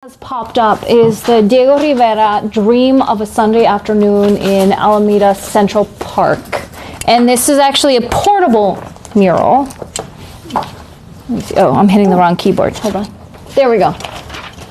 has popped up is the Diego Rivera Dream of a Sunday Afternoon in Alameda Central Park. And this is actually a portable mural. Let me see. Oh, I'm hitting the wrong keyboard. Hold on. There we go.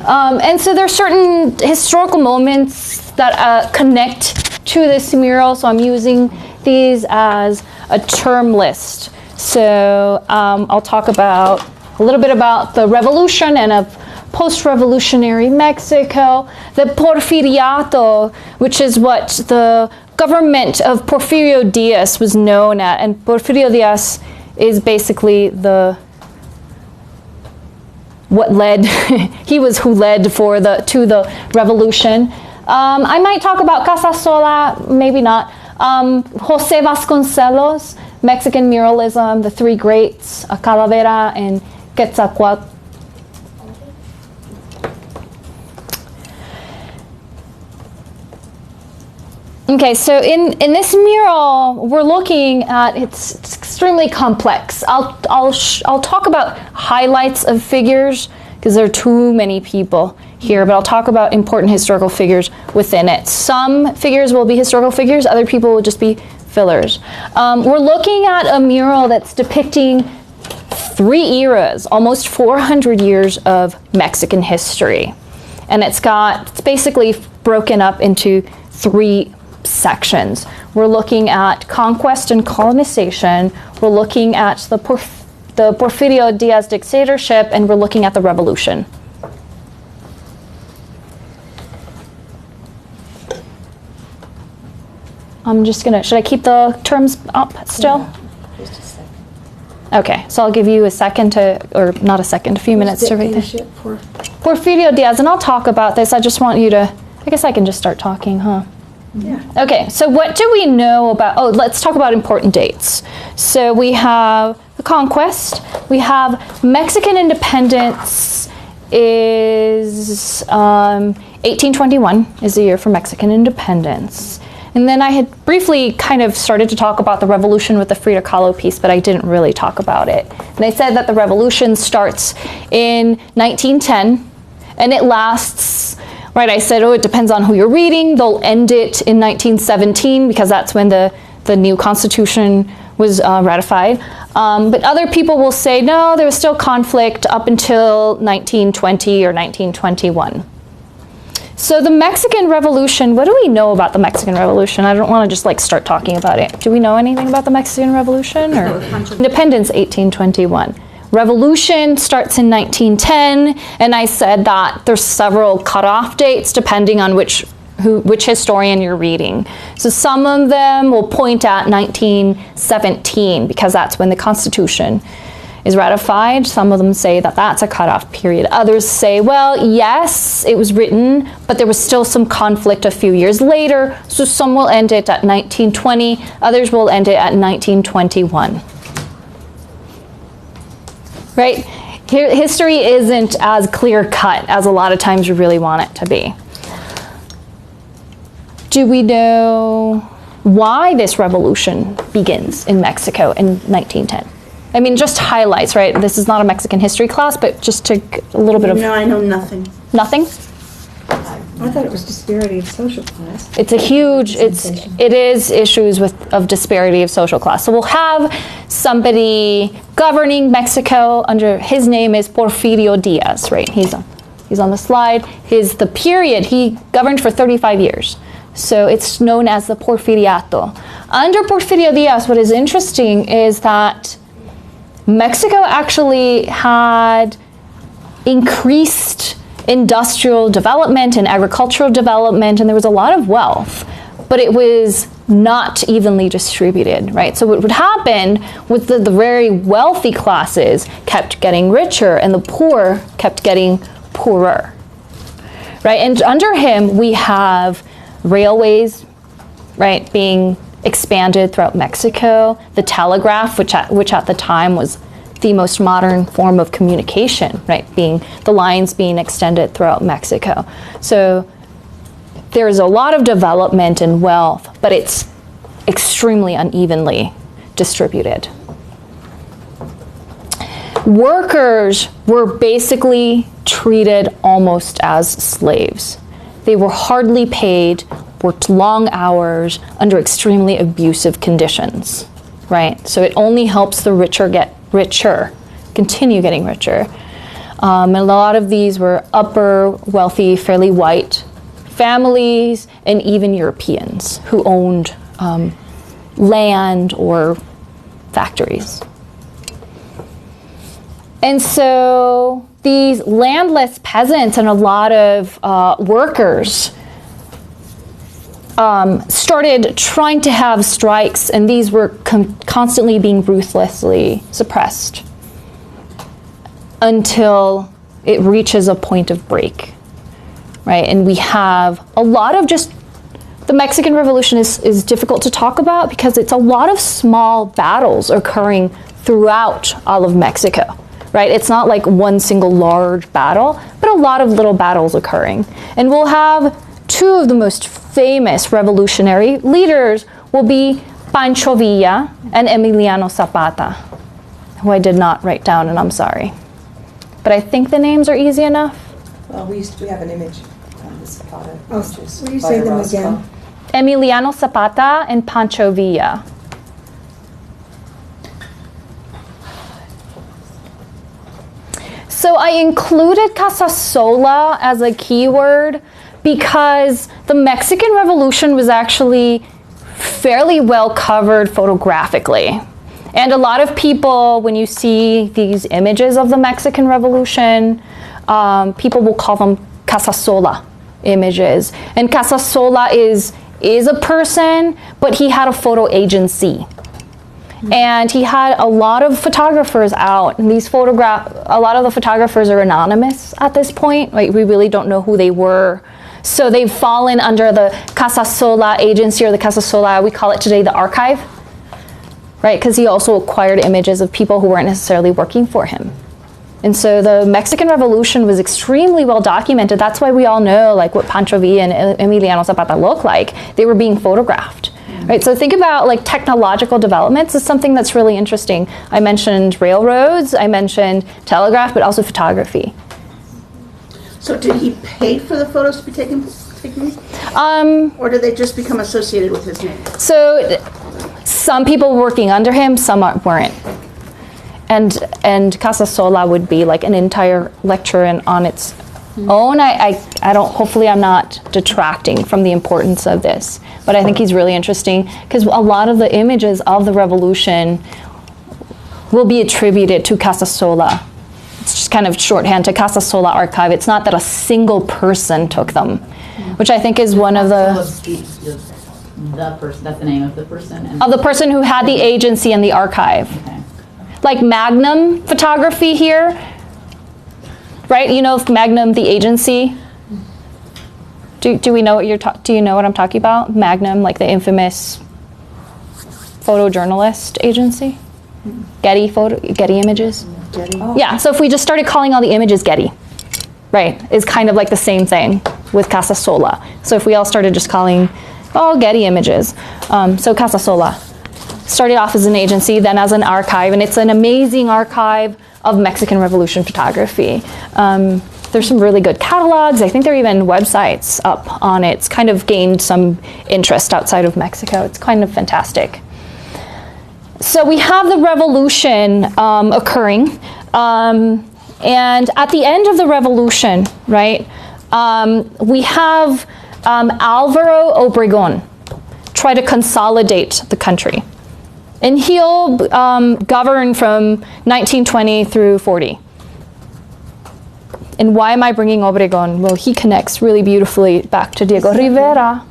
And so there's certain historical moments that connect to this mural, so I'm using these as a term list. So I'll talk about a little bit about the revolution and of post-revolutionary Mexico, the Porfiriato, which is what the government of Porfirio Diaz was known at, and Porfirio Diaz is basically he was who led to the revolution. I might talk about Casasola, maybe not. Jose Vasconcelos, Mexican muralism, the three greats, Calavera and Quetzalcoatl. Okay, so in this mural, we're looking at it's extremely complex. I'll talk about highlights of figures because there are too many people here, but I'll talk about important historical figures within it. Some figures will be historical figures, other people will just be fillers. We're looking at a mural that's depicting three eras, almost 400 years of Mexican history, and it's basically broken up into three sections. We're looking at conquest and colonization, we're looking at the Porfirio Diaz dictatorship, and we're looking at the revolution. Should I keep the terms up still? Yeah, just a second. Okay, so I'll give you a second a few minutes to read this. Porfirio Diaz, and I'll talk about this. I just want you to, I guess I can just start talking, huh? Yeah. Okay, so what do we know about, let's talk about important dates. So we have the conquest, we have Mexican independence is 1821 is the year for Mexican independence. And then I had briefly kind of started to talk about the revolution with the Frida Kahlo piece, but I didn't really talk about it. And I said that the revolution starts in 1910 and it lasts. Right, I said, it depends on who you're reading. They'll end it in 1917 because that's when the new constitution was ratified. But other people will say, no, there was still conflict up until 1920 or 1921. So the Mexican Revolution, what do we know about the Mexican Revolution? I don't want to just start talking about it. Do we know anything about the Mexican Revolution? Or Independence, 1821. Revolution starts in 1910, and I said that there's several cutoff dates depending on which historian you're reading. So some of them will point at 1917 because that's when the Constitution is ratified. Some of them say that that's a cutoff period. Others say, well, yes, it was written, but there was still some conflict a few years later, so some will end it at 1920, others will end it at 1921. Right? History isn't as clear-cut as a lot of times you really want it to be. Do we know why this revolution begins in Mexico in 1910? I mean, just highlights, right? This is not a Mexican history class, but just to a little bit of... No, I know nothing. Nothing? I thought it was disparity of social class. It's a huge, it is issues of disparity of social class. So we'll have somebody governing Mexico under, his name is Porfirio Diaz, right? He's on the slide. The period, he governed for 35 years. So it's known as the Porfiriato. Under Porfirio Diaz, what is interesting is that Mexico actually had increased industrial development and agricultural development, and there was a lot of wealth, but it was not evenly distributed, right? So what would happen was the very wealthy classes kept getting richer and the poor kept getting poorer, right? And under him, we have railways, right, being expanded throughout Mexico, the telegraph, which at the time was the most modern form of communication, right? The lines being extended throughout Mexico. So there's a lot of development and wealth, but it's extremely unevenly distributed. Workers were basically treated almost as slaves. They were hardly paid, worked long hours under extremely abusive conditions, right? So it only helps the richer get richer, continue getting richer. And a lot of these were upper, wealthy, fairly white families, and even Europeans who owned land or factories. And so these landless peasants and a lot of workers started trying to have strikes, and these were constantly being ruthlessly suppressed until it reaches a point of break, right? And we have a lot of just, the Mexican Revolution is difficult to talk about because it's a lot of small battles occurring throughout all of Mexico, right? It's not like one single large battle, but a lot of little battles occurring. And we'll have two of the most famous revolutionary leaders will be Pancho Villa and Emiliano Zapata, who I did not write down, and I'm sorry. But I think the names are easy enough. Well, we have an image on the Zapata. Oh, will you say them again? Emiliano Zapata and Pancho Villa. So I included Casasola as a keyword because the Mexican Revolution was actually fairly well covered photographically. And a lot of people, when you see these images of the Mexican Revolution, people will call them Casasola images. And Casasola is a person, but he had a photo agency. And he had a lot of photographers out, and a lot of the photographers are anonymous at this point. Like, we really don't know who they were. So they've fallen under the Casasola agency, or the Casasola, we call it today the archive, right? Because he also acquired images of people who weren't necessarily working for him. And so the Mexican Revolution was extremely well documented. That's why we all know like what Pancho Villa and Emiliano Zapata look like. They were being photographed. Right, so think about like technological developments is something that's really interesting. I mentioned railroads, I mentioned telegraph, but also photography. So did he pay for the photos to be taken? Or did they just become associated with his name? So some people were working under him, some weren't. And Casasola would be like an entire lecture on its own. I don't, hopefully I'm not detracting from the importance of this, but I think he's really interesting because a lot of the images of the revolution will be attributed to Casasola. It's just kind of shorthand to Casasola archive. It's not that a single person took them, which I think is one of the person, that's the name of the person? Of the person who had the agency and the archive. Okay. Like Magnum Photography here, right? You know Magnum, the agency? Do we know what do you know what I'm talking about? Magnum, like the infamous photojournalist agency? Getty Images? Getty. Oh. Yeah, so if we just started calling all the images Getty, right, is kind of like the same thing with Casasola. So if we all started just calling, Getty Images. So Casasola started off as an agency, then as an archive, and it's an amazing archive of Mexican Revolution photography. There's some really good catalogs. I think there are even websites up on it. It's kind of gained some interest outside of Mexico. It's kind of fantastic. So we have the revolution occurring, and at the end of the revolution, right, we have Alvaro Obregón try to consolidate the country. And he'll govern from 1920 through 40. And why am I bringing Obregón? Well, he connects really beautifully back to Diego Rivera,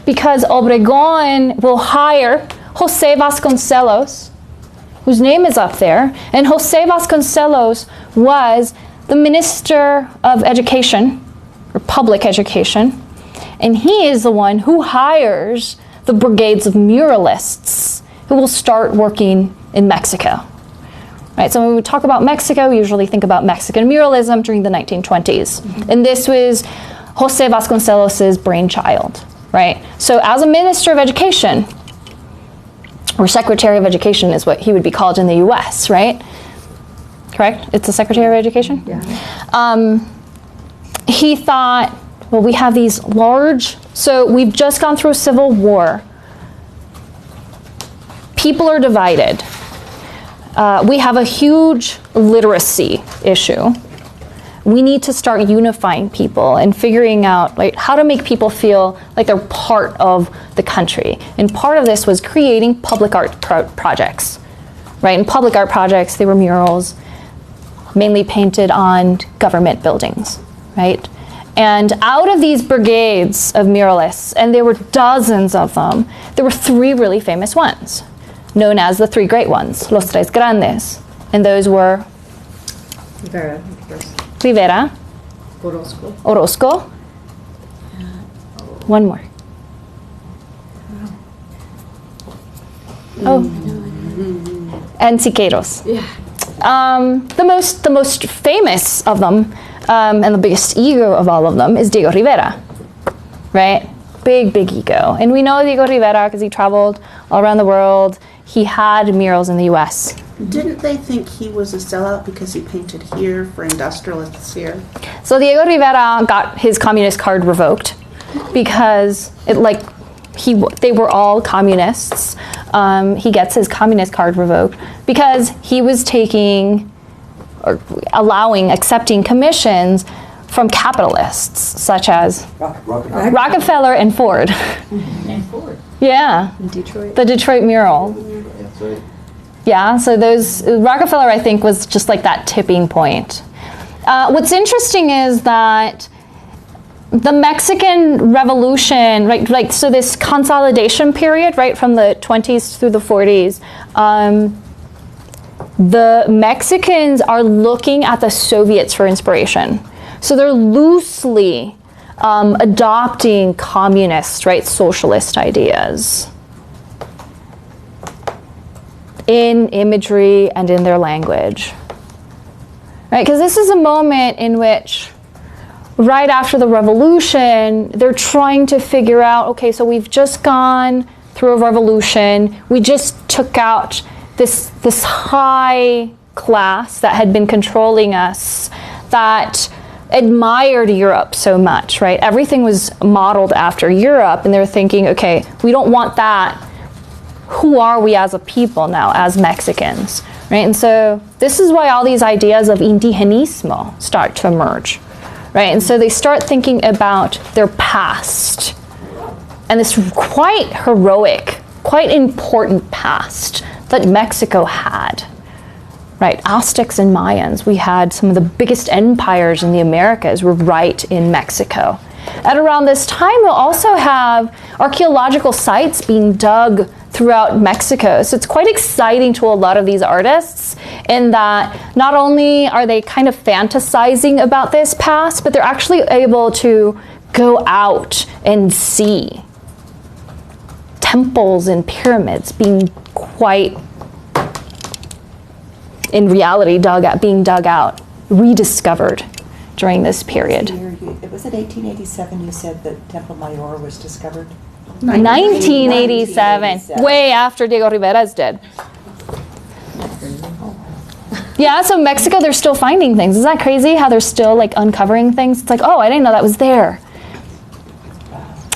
because Obregón will hire José Vasconcelos, whose name is up there, and José Vasconcelos was the Minister of Education, or Public Education, and he is the one who hires the brigades of muralists who will start working in Mexico. Right, so when we talk about Mexico, we usually think about Mexican muralism during the 1920s. And this was José Vasconcelos' brainchild, right? So as a Minister of Education, or Secretary of Education is what he would be called in the US, right? correct? It's the Secretary of Education? Yeah. He thought, well, we have these large, so we've just gone through a civil war. People are divided. We have a huge literacy issue. We need to start unifying people and figuring out like how to make people feel like they're part of the country. And part of this was creating public art projects, right? And public art projects, they were murals, mainly painted on government buildings, right? And out of these brigades of muralists, and there were dozens of them, there were 3 really famous ones, known as the 3 great ones, Los Tres Grandes. And those were Rivera, first. Rivera, Orozco. Orozco, one more. Oh, and Siqueiros. Yeah. The most famous of them, and the biggest ego of all of them, is Diego Rivera, right? Big ego. And we know Diego Rivera because he traveled all around the world. He had murals in the U.S. Didn't they think he was a sellout because he painted here for industrialists here? So Diego Rivera got his communist card revoked because they were all communists. He gets his communist card revoked because he was taking or accepting commissions from capitalists such as Rockefeller and Ford. And Ford. Yeah. In Detroit. The Detroit mural. That's right. Yeah, so Rockefeller, I think, was just like that tipping point. What's interesting is that the Mexican Revolution, right, so this consolidation period, right, from the 20s through the 40s, the Mexicans are looking at the Soviets for inspiration. So they're loosely adopting communist, right, socialist ideas in imagery and in their language, right? Because this is a moment in which, right after the revolution, they're trying to figure out, okay, so we've just gone through a revolution. We just took out this high class that had been controlling us, that admired Europe so much, right? Everything was modeled after Europe, and they're thinking, okay, we don't want that. Who are we as a people now, as Mexicans, right? And so this is why all these ideas of indigenismo start to emerge, right? And so they start thinking about their past and this quite heroic, quite important past that Mexico had, right? Aztecs and Mayans, we had some of the biggest empires in the Americas were right in Mexico. At around this time, we'll also have archaeological sites being dug throughout Mexico. So it's quite exciting to a lot of these artists in that not only are they kind of fantasizing about this past, but they're actually able to go out and see temples and pyramids being quite, in reality, being dug out, rediscovered during this period. It was in 1887 you said that Templo Mayor was discovered? 1987, way after Diego Rivera's dead. Yeah, so Mexico, they're still finding things. Isn't that crazy how they're still like uncovering things? It's like, oh, I didn't know that was there.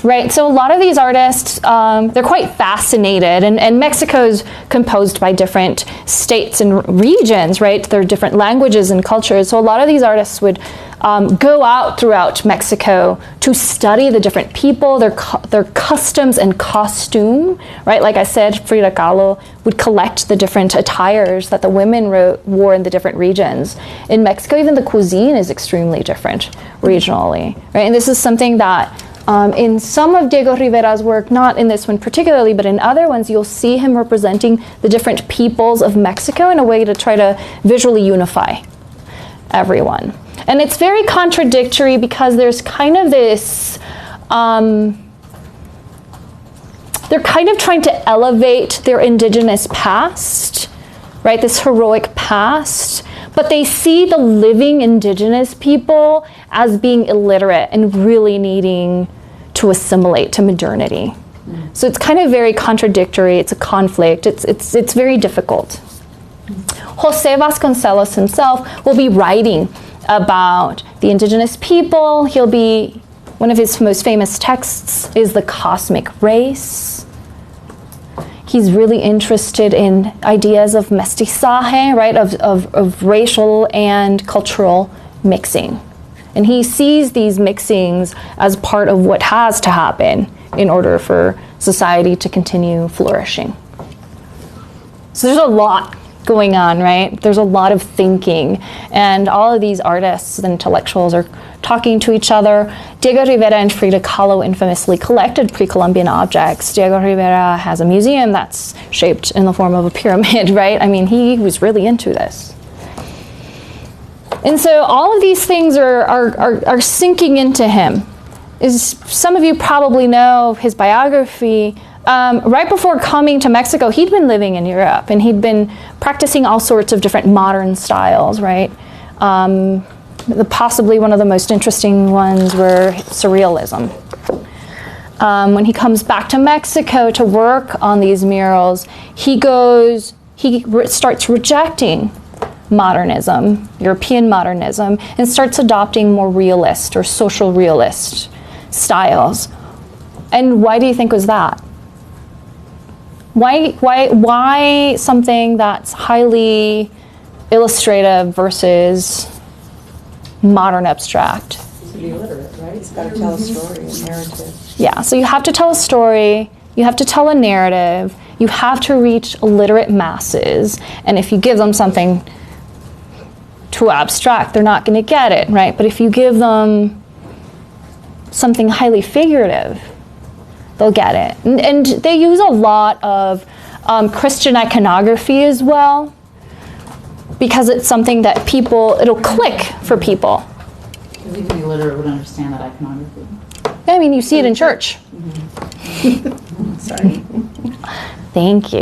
Right, so a lot of these artists, they're quite fascinated, and Mexico's composed by different states and regions, right? There are different languages and cultures, so a lot of these artists would go out throughout Mexico to study the different people, their customs and costume, right? Like I said, Frida Kahlo would collect the different attires that the women wore in the different regions. In Mexico, even the cuisine is extremely different regionally, right? And this is something that in some of Diego Rivera's work, not in this one particularly, but in other ones, you'll see him representing the different peoples of Mexico in a way to try to visually unify everyone. And it's very contradictory because there's kind of this, they're kind of trying to elevate their indigenous past, right? This heroic past. But they see the living indigenous people as being illiterate and really needing to assimilate to modernity. So it's kind of very contradictory. It's a conflict. It's very difficult. Jose Vasconcelos himself will be writing about the indigenous people. One of his most famous texts is The Cosmic Race. He's really interested in ideas of mestizaje, right, of racial and cultural mixing. And he sees these mixings as part of what has to happen in order for society to continue flourishing. So there's a lot going on, right? There's a lot of thinking, and all of these artists and intellectuals are talking to each other. Diego Rivera and Frida Kahlo infamously collected pre-Columbian objects. Diego Rivera has a museum that's shaped in the form of a pyramid, right? I mean, he was really into this. And so all of these things are sinking into him. Some of you probably know his biography. Right before coming to Mexico, he'd been living in Europe, and he'd been practicing all sorts of different modern styles, right? Possibly one of the most interesting ones were surrealism. When he comes back to Mexico to work on these murals, he starts rejecting modernism, European modernism, and starts adopting more realist or social realist styles. And why do you think was that? Why something that's highly illustrative versus modern abstract? To be literate, right? It's got to tell a story, a narrative. Yeah, so you have to tell a story, you have to tell a narrative, you have to reach illiterate masses, and if you give them something too abstract, they're not going to get it, right? But if you give them something highly figurative, they'll get it. And they use a lot of Christian iconography as well, because it's something that it'll click for people. Because even the illiterate would understand that iconography. Yeah, I mean, you see it in church. Sorry. Thank you.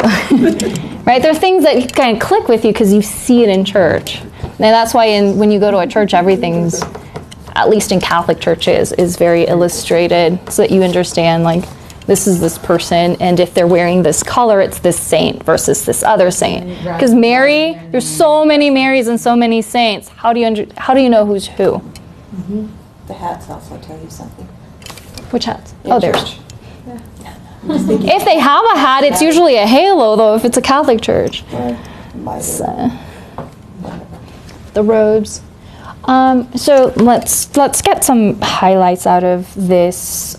Right, there are things that kind of click with you because you see it in church. And that's why when you go to a church, everything's, at least in Catholic churches, is very illustrated so that you understand, like, this is this person, and if they're wearing this color, it's this saint versus this other saint. Because Mary, there's so many Marys and so many saints. How do you know who's who? Mm-hmm. The hats also tell you something. Which hats? In Oh, there's. church. Yeah. If they have a hat, it's usually a halo, though, if it's a Catholic church. So, the robes. So let's get some highlights out of this.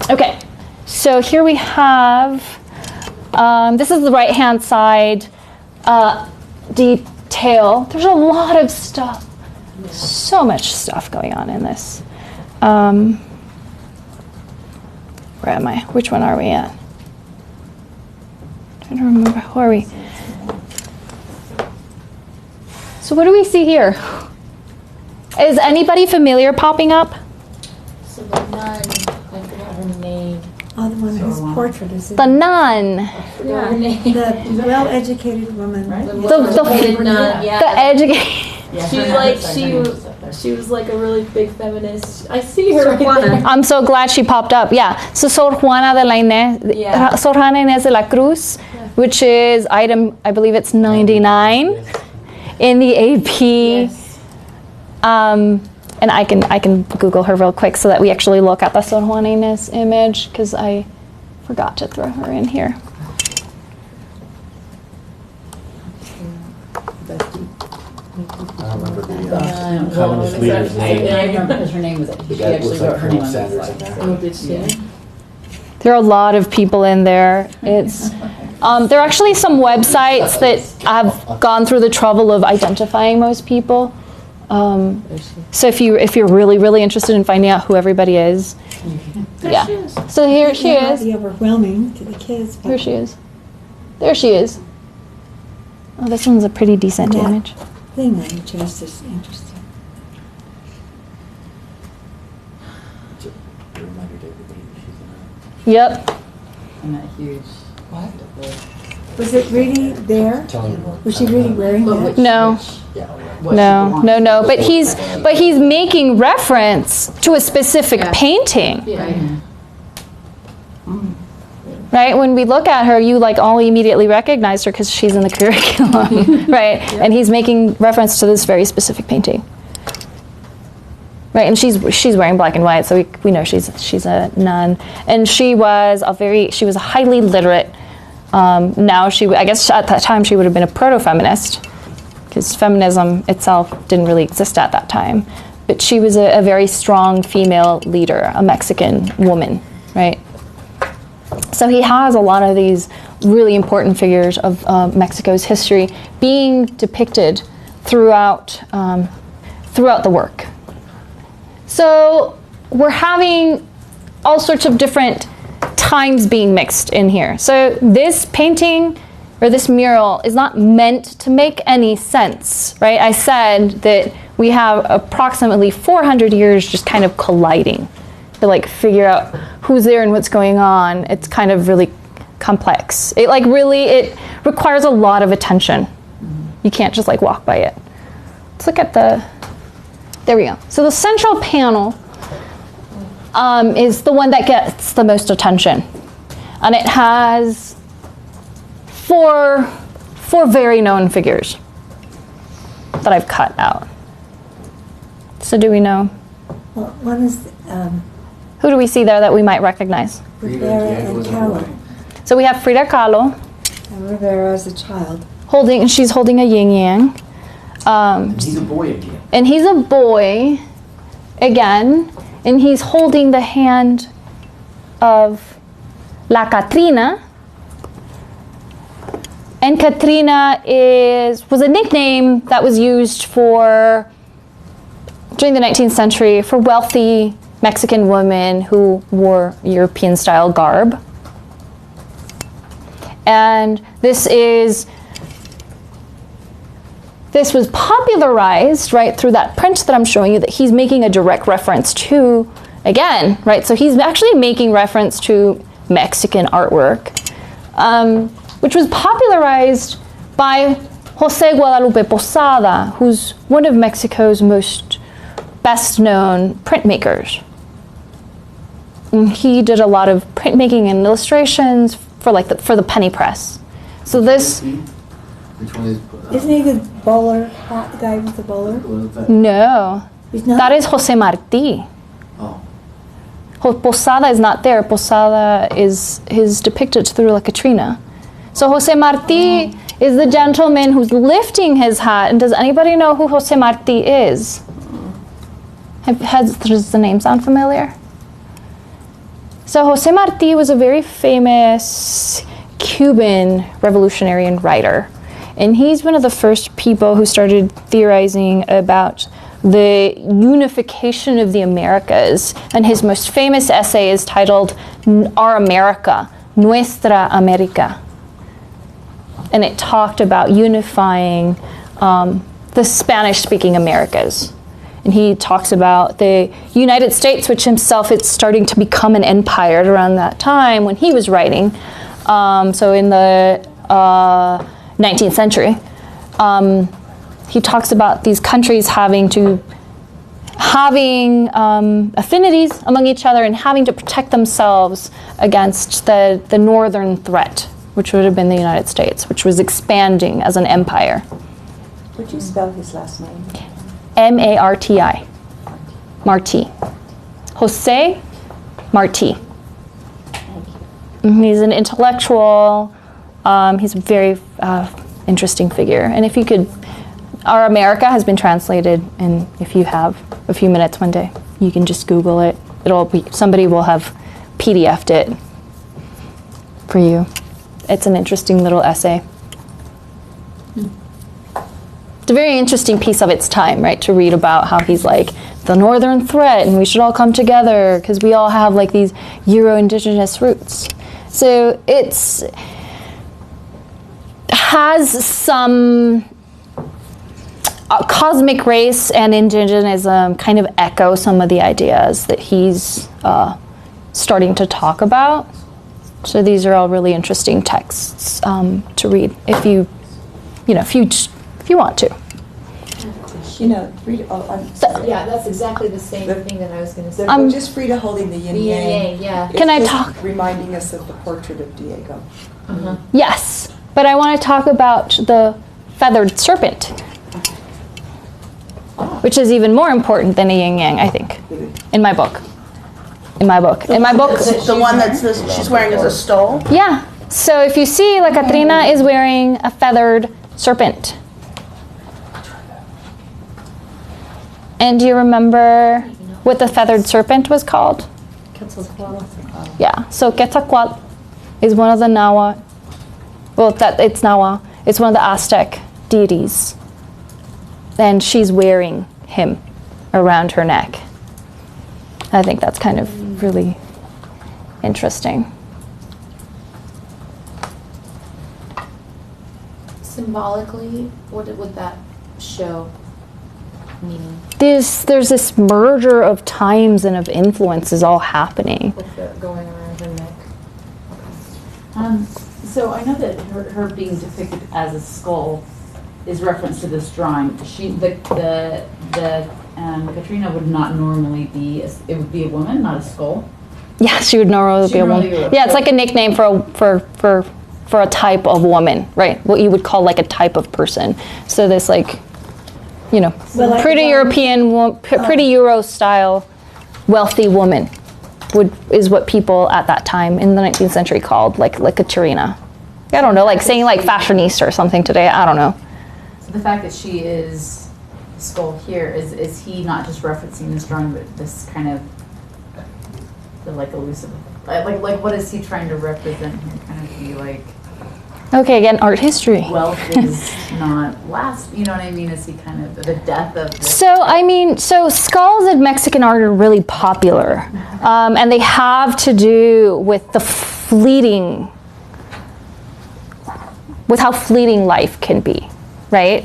Okay, so here we have, this is the right-hand side detail. There's a lot of stuff, so much stuff going on in this. Where am I? Which one are we at? I don't remember. Who are we? So what do we see here? Is anybody familiar popping up? So the nun, I forgot her name. Oh, the one whose portrait is in. The nun. Yeah, Her name. the well-educated woman. Right? The nun, yeah. The educated. Yeah, She her like name- sorry, she her name was is up there. she was like a really big feminist. I see her Sor right Juana. there. I'm so glad she popped up. Yeah. So Sor Juana de la Inés, Yeah. Sor Juana Inés de la Cruz, which is item, I believe it's 99 in the AP. Yes. And I can Google her real quick so that we actually look at the Sor Juana Inés image, because I forgot to throw her in here. I don't remember the Well, communist it's leader's actually- name. Yeah, I remember because her name was, The she guy actually looks wrote like her name Colonel on the Sanders slide. in there. Oh, did she? Yeah. There are a lot of people in there. It's there are actually some websites that have gone through the trouble of identifying most people. So if you're really interested in finding out who everybody is, yeah. So here she It might is. be overwhelming to the kids. But Here she is. There she is. Oh, this one's a pretty decent Yeah. image. thing that you chose is interesting. A reminder to everybody that she's in Yep. And that huge. What? Was it really there? Telling her. Was she really wearing that? No. Yeah. No. But he's making reference to a specific Yeah. painting. Yeah. right? When we look at her, you like all immediately recognized her because she's in the curriculum, right? Yep. And he's making reference to this very specific painting, right? And she's wearing black and white, so we know she's a nun, and she was a highly literate. Now I guess at that time she would have been a proto-feminist, because feminism itself didn't really exist at that time. But she was a very strong female leader, a Mexican woman, right? So he has a lot of these really important figures of Mexico's history being depicted throughout the work. So we're having all sorts of different times being mixed in here. So this painting or this mural is not meant to make any sense, right? I said that we have approximately 400 years just kind of colliding to like figure out who's there and what's going on. It's kind of really complex. It requires a lot of attention. You can't just like walk by it. Let's look at there we go. So the central panel is the one that gets the most attention. And it has four very known figures that I've cut out. So do we know? Well, one is Who do we see there that we might recognize? Rivera and Kahlo. So we have Frida Kahlo. And Rivera as a child. She's holding a yin yang. And he's a boy again. And he's a boy again. And he's holding the hand of La Catrina. And Catrina was a nickname that was used during the 19th century for wealthy Mexican women who wore European-style garb. And this was popularized, right, through that print that I'm showing you that he's making a direct reference to, again, right? So he's actually making reference to Mexican artwork, which was popularized by Jose Guadalupe Posada, who's one of Mexico's most best-known printmakers. And he did a lot of printmaking and illustrations for the penny press. So this. Which one is? Isn't he the bowler, the guy with the bowler? What is that? No, He's not? that is Jose Marti. Oh. Posada is not there. Posada is depicted through La Catrina. So Jose Marti is the gentleman who's lifting his hat. And does anybody know who Jose Marti is? Does the name sound familiar? So Jose Marti was a very famous Cuban revolutionary and writer. And he's one of the first people who started theorizing about the unification of the Americas. And his most famous essay is titled Our America, Nuestra America. And it talked about unifying the Spanish-speaking Americas. And he talks about the United States, which himself is starting to become an empire around that time when he was writing. So in the 19th century. He talks about these countries having affinities among each other and having to protect themselves against the northern threat, which would have been the United States, which was expanding as an empire. Would you spell his last name? M-A-R-T-I. Marti. Jose Marti. He's an intellectual. He's a very interesting figure. And if you could, Our America has been translated, and if you have a few minutes one day, you can just Google it. Somebody will have PDF'd it for you. It's an interesting little essay. It's a very interesting piece of its time, right, to read about how he's like the northern threat and we should all come together because we all have like these Euro-indigenous roots. So has some cosmic race and indigenism kind of echo some of the ideas that he's starting to talk about. So these are all really interesting texts to read if you want to. You know, Frida, I'm sorry. Yeah, that's exactly the same The- thing that I was gonna say. Just Frida holding the yin The yin yang. yang, yeah. It's Can I just talk? reminding us of the portrait of Diego. Uh-huh. Yes, but I want to talk about the feathered serpent, which is even more important than a yin yang, I think, in my book. In my book. The one she's wearing is a stole? Yeah. So if you see, La Catrina is wearing a feathered serpent. And do you remember what the feathered serpent was called? Quetzalcoatl. Yeah. So Quetzalcoatl is one of the Nahua. Well, it's Nahua. It's one of the Aztec deities. And she's wearing him around her neck. I think that's kind of really interesting. Symbolically, what would that show mean? There's this merger of times and of influences all happening. With the going around her neck? So I know that her being depicted as a skull is reference to this drawing. Katrina would not normally be. It would be a woman, not a skull. Yeah, she would normally be a woman. Yeah, it's like a nickname for a type of woman, right? What you would call like a type of person. So this like, you know, Well, pretty European, pretty Euro style, wealthy woman is what people at that time in the 19th century called like Katrina. I don't know, like saying like fashionista or something today. I don't know. So the fact that she is skull here is he not just referencing this drawing, but this kind of the like elusive, like what is he trying to represent here? Kind of be like. Okay, again, art history. Wealth is not last. You know what I mean? Is he kind of the death of? So skulls in Mexican art are really popular, and they have to do with the fleeting, with how fleeting life can be, right?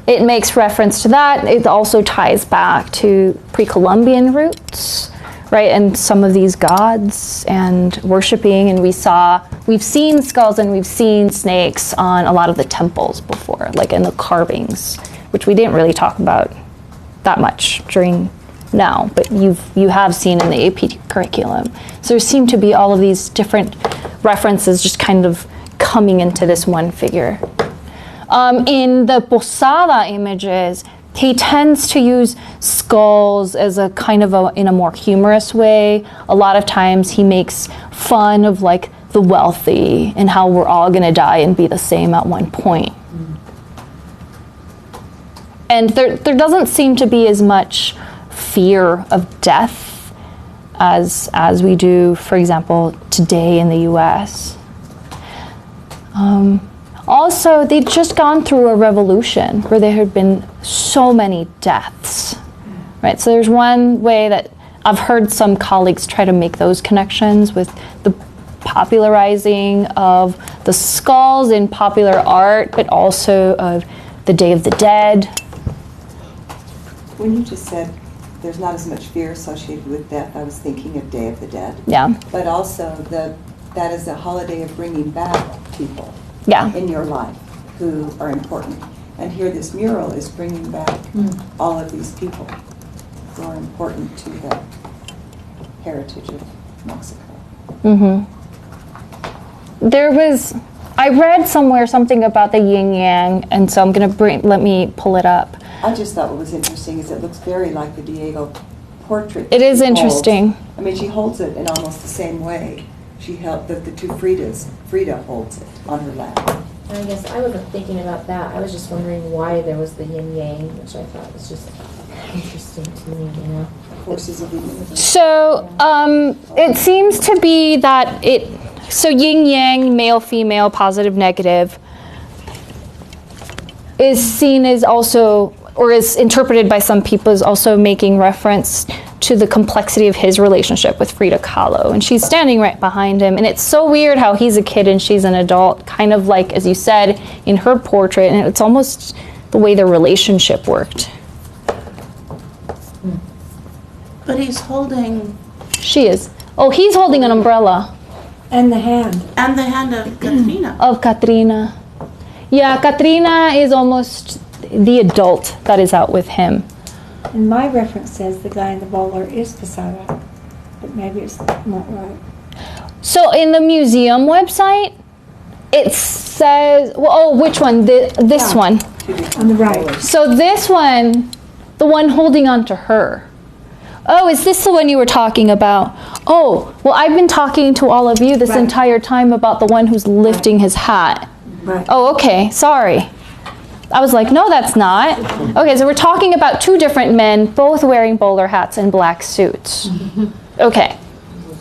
It makes reference to that. It also ties back to pre-Columbian roots, right? And some of these gods and worshiping, and we've seen skulls and we've seen snakes on a lot of the temples before, like in the carvings, which we didn't really talk about that much during now, but you have seen in the AP curriculum. So there seem to be all of these different references just kind of coming into this one figure. In the Posada images, he tends to use skulls as a kind of in a more humorous way. A lot of times he makes fun of like the wealthy and how we're all gonna die and be the same at one point. And there doesn't seem to be as much fear of death as we do, for example, today in the US. Also, they'd just gone through a revolution where there had been so many deaths, right? So there's one way that I've heard some colleagues try to make those connections with the popularizing of the skulls in popular art, but also of the Day of the Dead. When you just said there's not as much fear associated with death, I was thinking of Day of the Dead. Yeah, But also that is a holiday of bringing back people yeah. in your life who are important. And here this mural is bringing back all of these people who are important to the heritage of Mexico. I read somewhere something about the yin yang, and so I'm gonna let me pull it up. I just thought what was interesting is it looks very like the Diego portrait. It is she holds. interesting. I mean, she holds it in almost the same way she held the two Fridas. Frida holds it on her lap. I guess I wasn't thinking about that. I was just wondering why there was the yin yang, which I thought was just interesting to me, you know. Forces of the universe. So it seems to be that so yin yang, male, female, positive, negative, is seen as also, or is interpreted by some people as also making reference to the complexity of his relationship with Frida Kahlo. And she's standing right behind him. And it's so weird how he's a kid and she's an adult, kind of like, as you said, in her portrait. And it's almost the way their relationship worked. But he's holding... She is. Oh, he's holding an umbrella. And the hand. And the hand of Katrina. Of Katrina. Yeah, Katrina is almost the adult that is out with him. And my reference says the guy in the bowler is Posada, but maybe it's not right. So in the museum website, it says, well, oh, which one? This one. On the right. So this one, the one holding on to her. Oh, is this the one you were talking about? Oh, well, I've been talking to all of you this Right. entire time about the one who's lifting his hat. Right. Oh, okay, sorry. I was like, no, that's not. Okay, so we're talking about two different men, both wearing bowler hats and black suits. Okay,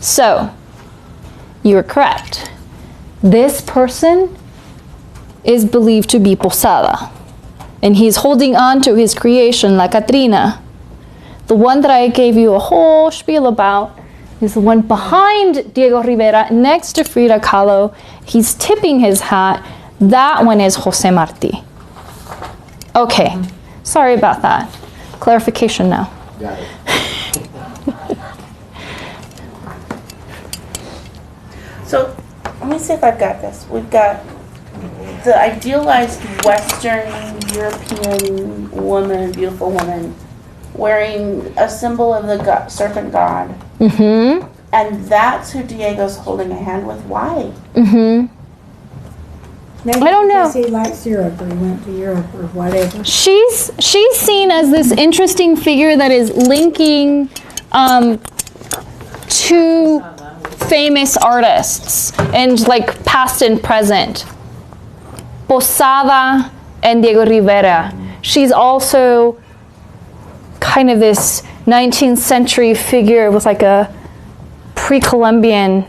so you were correct. This person is believed to be Posada, and he's holding on to his creation, La Catrina. The one that I gave you a whole spiel about is the one behind Diego Rivera, next to Frida Kahlo. He's tipping his hat. That one is Jose Marti. Okay, sorry about that. Clarification now. Got it. So, let me see if I've got this. We've got the idealized Western European woman, beautiful woman, wearing a symbol of the serpent god. Mm-hmm. And that's who Diego's holding a hand with. Why? Mm-hmm. Maybe I don't know. because he likes Europe, or he went to Europe, or whatever. She's seen as this interesting figure that is linking two famous artists, and like past and present. Posada and Diego Rivera. She's also kind of this 19th century figure with like a pre-Columbian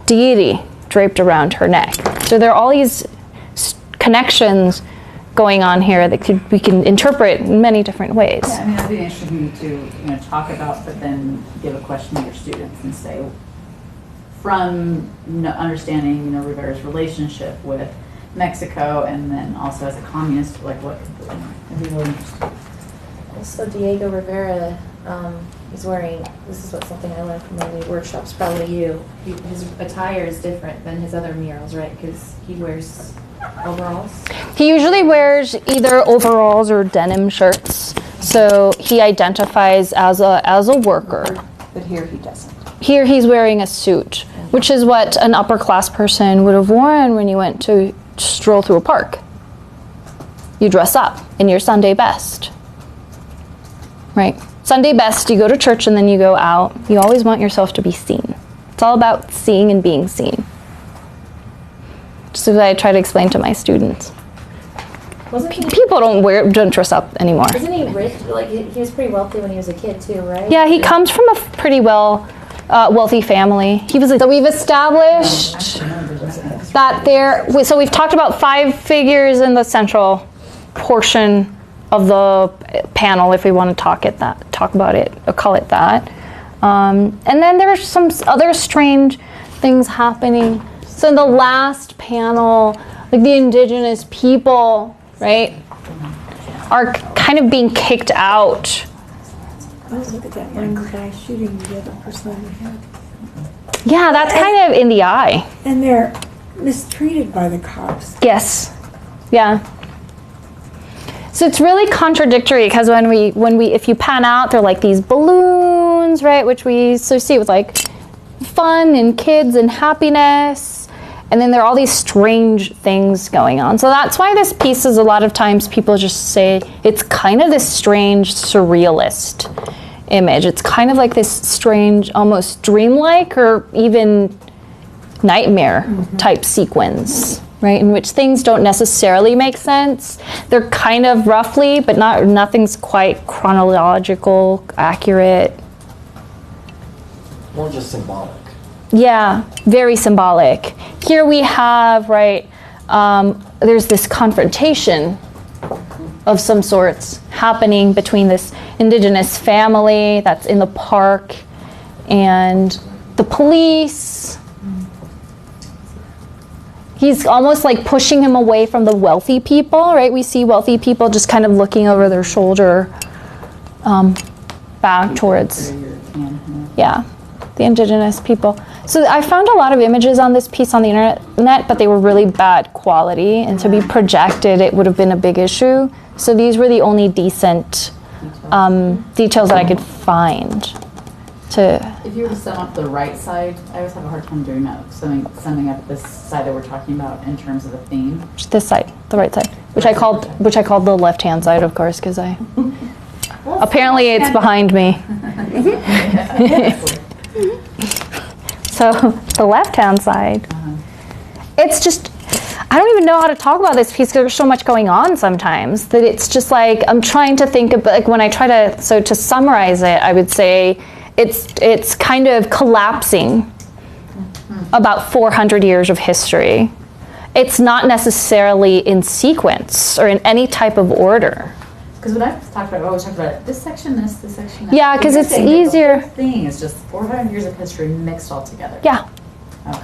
deity draped around her neck. So there are all these connections going on here that we can interpret in many different ways. Yeah, I mean, that'd be interesting to talk about, but then give a question to your students and say, from understanding Rivera's relationship with Mexico, and then also as a communist, like what could be really interesting. Also, Diego Rivera is wearing, this is something I learned from one of the workshops, probably you. His attire is different than his other murals, right? Because he wears overalls. He usually wears either overalls or denim shirts. So he identifies as a worker. But here he doesn't. Here he's wearing a suit, which is what an upper class person would have worn when you went to stroll through a park. You dress up in your Sunday best. Right? Sunday best, you go to church and then you go out. You always want yourself to be seen. It's all about seeing and being seen. Just as I try to explain to my students. Wasn't he? People don't dress up anymore. Isn't he rich? Like he was pretty wealthy when he was a kid too, right? Yeah, he comes from a pretty wealthy family. So we've established that so we've talked about 5 figures in the central portion of the panel, if we want to talk about it, or call it that. And then there are some other strange things happening. So in the last panel, like the indigenous people, right, are kind of being kicked out. Oh, look at that young guy shooting the other person in the head. Yeah, that's kind of in the eye. And they're mistreated by the cops. Yes. Yeah. So it's really contradictory because when we if you pan out, they're like these balloons, right, which we see with like fun and kids and happiness, and then there are all these strange things going on. So that's why this piece is a lot of times people just say it's kind of this strange surrealist image. It's kind of like this strange, almost dreamlike or even nightmare type sequence. Right, in which things don't necessarily make sense. They're kind of roughly, but nothing's quite chronological, accurate. More just symbolic. Yeah, very symbolic. Here we have, right, there's this confrontation of some sorts happening between this indigenous family that's in the park and the police. He's almost like pushing him away from the wealthy people, right? We see wealthy people just kind of looking over their shoulder back towards, yeah, the indigenous people. So I found a lot of images on this piece on the internet, but they were really bad quality, and to be projected, it would have been a big issue. So these were the only decent details that I could find. If you were to sum up the right side, I always have a hard time doing that, summing up this side that we're talking about in terms of the theme. This side, the right side, which I called the left-hand side, of course, because apparently it's behind me. So the left-hand side, it's just, I don't even know how to talk about this piece because there's so much going on sometimes that it's just like, I'm trying to think of, like when I try to, so to summarize it, I would say it's kind of collapsing about 400 years of history. It's not necessarily in sequence or in any type of order. Because when I always talk about this section, this section, that. Yeah, because it's easier. The whole thing is just 400 years of history mixed all together. Yeah. Okay.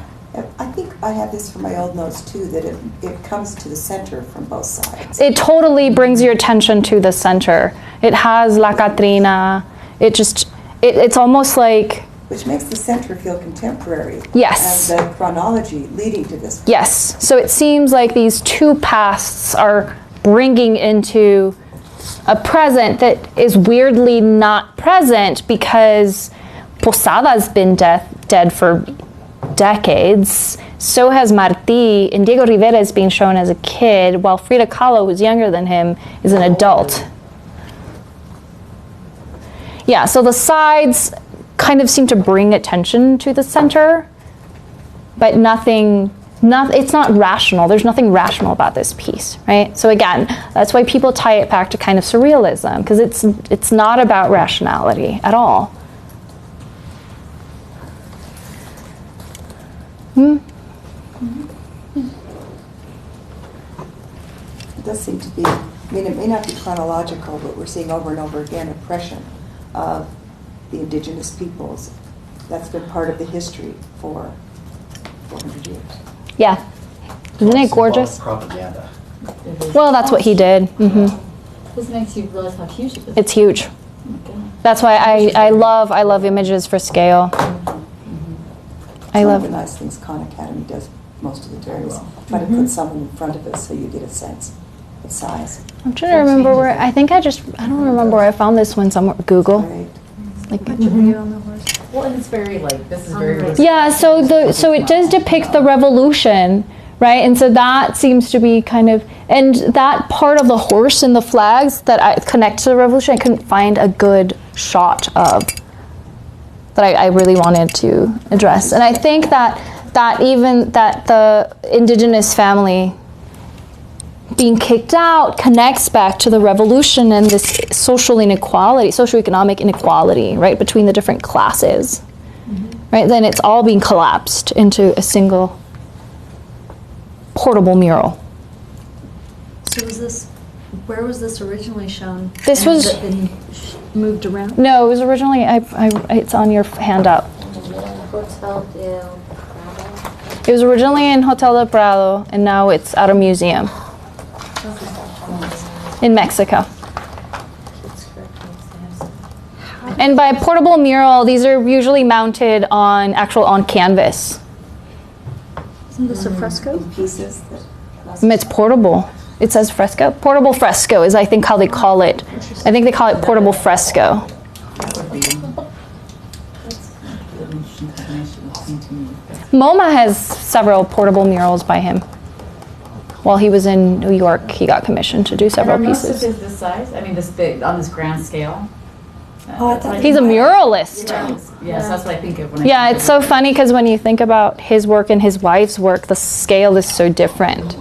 I think I have this from my old notes too, that it comes to the center from both sides. It totally brings your attention to the center. It has La Catrina. It's almost like... Which makes the center feel contemporary. Yes. And the chronology leading to this. Yes. So it seems like these two pasts are bringing into a present that is weirdly not present because Posada's been dead for decades. So has Marti, and Diego Rivera is being shown as a kid, while Frida Kahlo, who's younger than him, is an adult. Yeah, so the sides kind of seem to bring attention to the center, but it's not rational. There's nothing rational about this piece, right? So again, that's why people tie it back to kind of surrealism, because it's not about rationality at all. It does seem to be, I mean, it may not be chronological, but we're seeing over and over again oppression of the indigenous peoples. That's been part of the history for 400 years. Yeah. Isn't it gorgeous? Propaganda. Well, that's what he did. Mm-hmm. This makes you realize how huge it is. It's huge. That's why I love images for scale. I One love of the nice things Khan Academy does most of the time is try to put someone in front of us so you get a sense of size. I'm trying to remember where, I don't remember where I found this one somewhere. Google. Right. Like, Well, and it's very this is very. yeah, so it does depict the revolution, right? And so that seems to be kind of, and that part of the horse and the flags that I connect to the revolution, I couldn't find a good shot of that I really wanted to address. And I think that the indigenous family being kicked out connects back to the revolution and this social inequality, socioeconomic inequality, right, between the different classes, right? Then it's all being collapsed into a single portable mural. So where was this originally shown? This was- Has it been moved around? No, it was originally, it's on your handout. Hotel del Prado. It was originally in Hotel del Prado, and now it's at a museum in Mexico. And by portable mural, these are usually mounted on canvas. Isn't this a fresco? In pieces that It's portable. It says fresco. Portable fresco is, I think, how they call it. I think they call it portable fresco. MoMA has several portable murals by him. While he was in New York, he got commissioned to do several And are most pieces. of his this size? I mean, this big on this grand scale. Oh, I thought He's a muralist. Yes, that's what I think of when I Yeah, think it's of so funny because when you think about his work and his wife's work, the scale is so different.